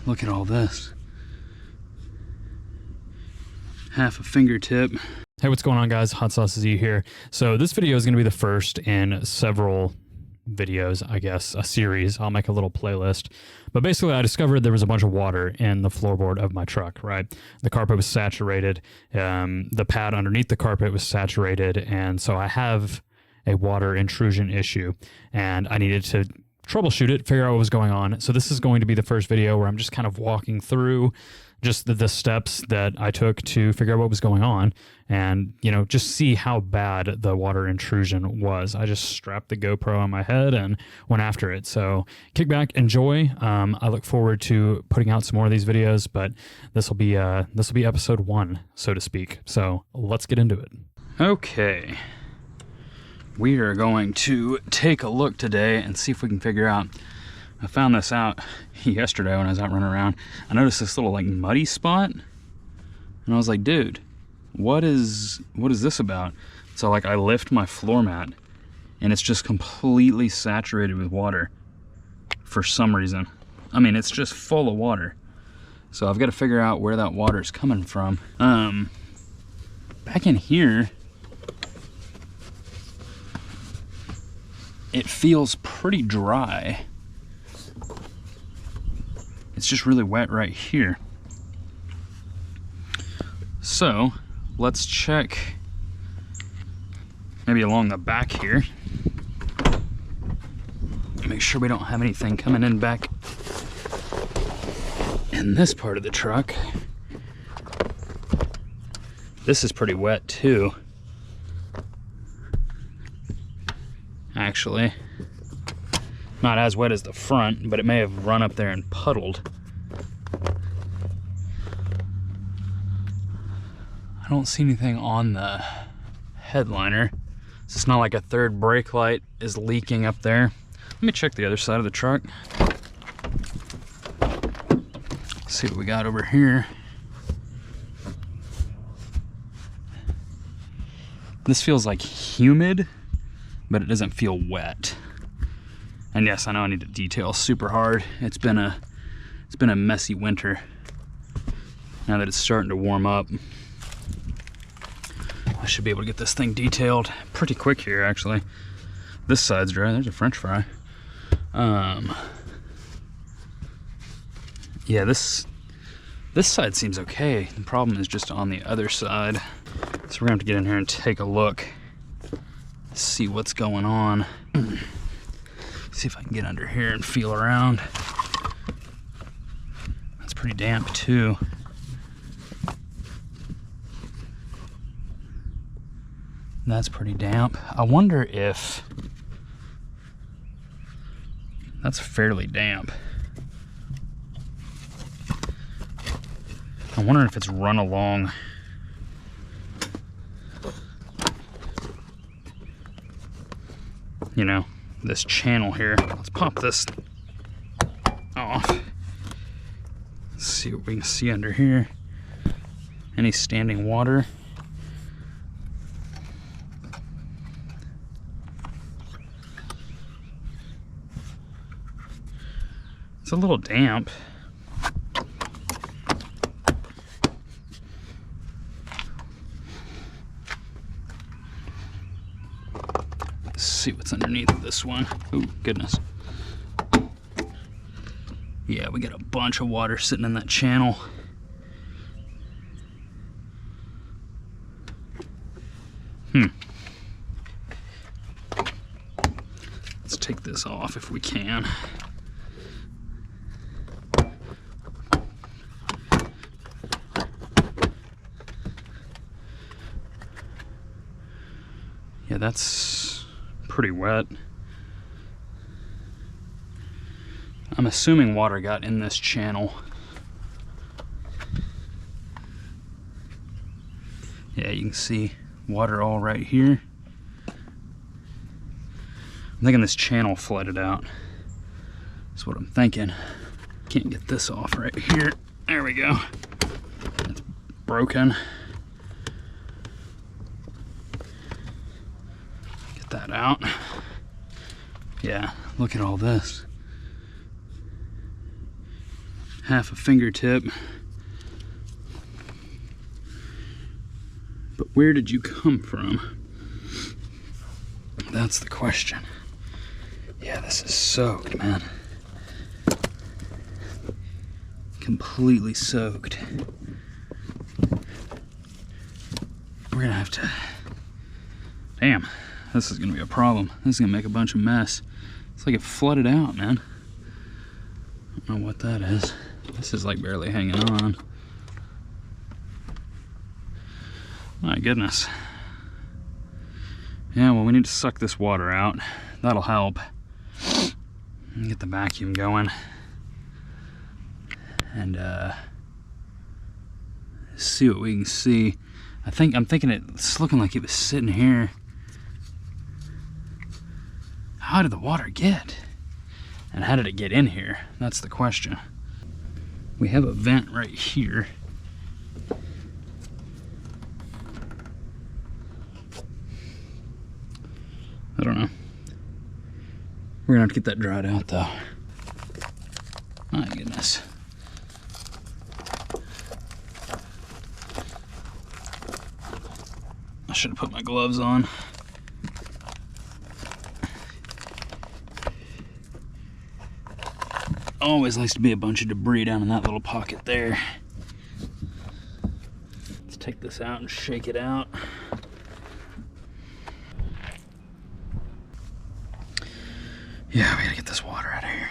look at all this. Half a fingertip. Hey, what's going on, guys? Hot Sauce Z here. So this video is going to be the first in several videos, I guess, a series. I'll make a little playlist. But basically, I discovered there was a bunch of water in the floorboard of my truck, right? The carpet was saturated. The pad underneath the carpet was saturated. And so I have a water intrusion issue, and I needed to troubleshoot it, figure out what was going on. So this is going to be the first video where I'm just kind of walking through just the steps that I took to figure out what was going on and, you know, just see how bad the water intrusion was. I just strapped the GoPro on my head and went after it. So kick back, enjoy. I look forward to putting out some more of these videos, but this will be episode 1, so to speak. So let's get into it. Okay. We are going to take a look today and see if we can figure out. I found this out yesterday when I was out running around. I noticed this little like muddy spot, and I was like, dude, what is this about? So like I lift my floor mat and it's just completely saturated with water for some reason. I mean, it's just full of water. So I've got to figure out where that water is coming from. Back in here, it feels pretty dry. It's just really wet right here. So let's check maybe along the back here. Make sure we don't have anything coming in back in this part of the truck. This is pretty wet too. Actually, not as wet as the front, but it may have run up there and puddled. I don't see anything on the headliner. So it's not like a third brake light is leaking up there. Let me check the other side of the truck. See what we got over here. This feels like humid, but it doesn't feel wet. And yes, I know I need to detail super hard. It's been a messy winter. Now that it's starting to warm up, I should be able to get this thing detailed pretty quick here, actually. This side's dry. There's a French fry. Yeah, this side seems okay. The problem is just on the other side. So we're gonna have to get in here and take a look, see what's going on. See if I can get under here and feel around. That's pretty damp too. That's pretty damp. I wonder if that's fairly damp. I'm wondering if it's run along. You know, this channel here. Let's pop this off. Let's see what we can see under here. Any standing water? It's a little damp. Let's see what's underneath this one. Oh, goodness. Yeah, we got a bunch of water sitting in that channel. Let's take this off if we can. Yeah, that's pretty wet. I'm assuming water got in this channel. Yeah, you can see water all right here. I'm thinking this channel flooded out. That's what I'm thinking. Can't get this off right here. There we go. It's broken. Get that out. Yeah, look at all this. half a fingertip. But where did you come from? That's the question. Yeah, this is soaked, man. Completely soaked. We're gonna have to... Damn, this is gonna be a problem. This is gonna make a bunch of mess. It's like it flooded out, man. I don't know what that is. This is like barely hanging on. My goodness. Yeah, well, we need to suck this water out. That'll help. And get the vacuum going. And see what we can see. I'm thinking it's looking like it was sitting here. How did the water get? And how did it get in here? That's the question. We have a vent right here. I don't know. We're gonna have to get that dried out though. My goodness. I should have put my gloves on. Always likes to be a bunch of debris down in that little pocket there. Let's take this out and shake it out. Yeah, we gotta get this water out of here.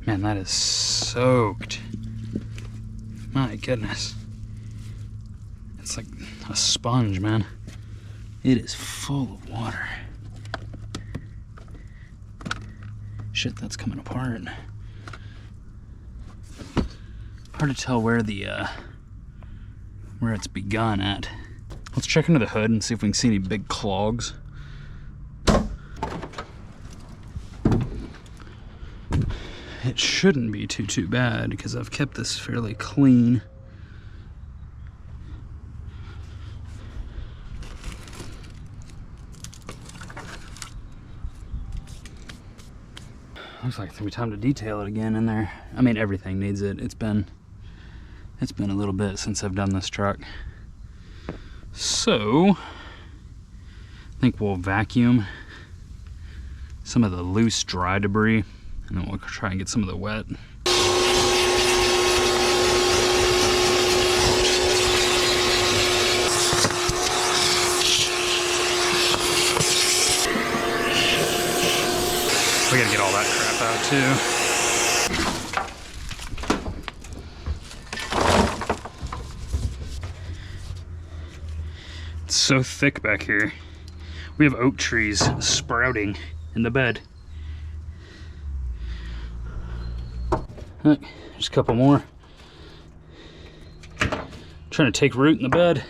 Man, that is soaked. My goodness. It's like a sponge, man. It is full of water. Shit, that's coming apart. Hard to tell where where it's begun at. Let's check under the hood and see if we can see any big clogs. It shouldn't be too bad because I've kept this fairly clean. Looks like it's gonna be time to detail it again in there. I mean, everything needs it. It's been a little bit since I've done this truck. So, I think we'll vacuum some of the loose dry debris and then we'll try and get some of the wet. We gotta get all that crap out too. It's so thick back here. We have oak trees sprouting in the bed. Look, there's a couple more. Trying to take root in the bed.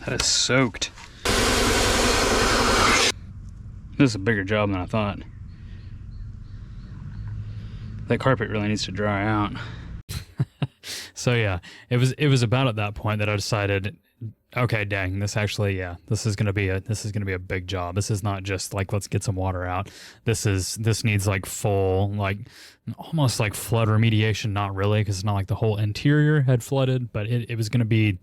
That is soaked. This is a bigger job than I thought. That carpet really needs to dry out. So yeah, it was about at that point that I decided, okay, dang, this actually, yeah, this is gonna be a big job. This is not just like, let's get some water out. This needs like full, like almost like flood remediation. Not really, because it's not like the whole interior had flooded, but it was gonna be,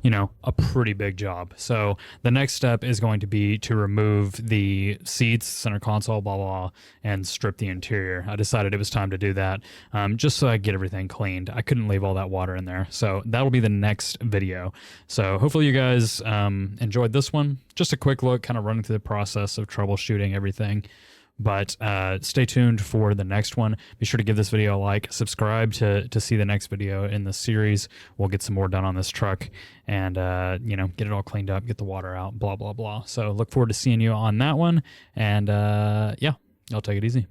you know, a pretty big job. So the next step is going to be to remove the seats, center console, blah, blah, blah, and strip the interior. I decided it was time to do that, just so I get everything cleaned. I couldn't leave all that water in there. So that'll be the next video. So hopefully you guys enjoyed this one. Just a quick look, kind of running through the process of troubleshooting everything. But stay tuned for the next one. Be sure to give this video a like, subscribe to see the next video in the series. We'll get some more done on this truck and, you know, get it all cleaned up, get the water out, blah, blah, blah. So look forward to seeing you on that one. And yeah, y'all take it easy.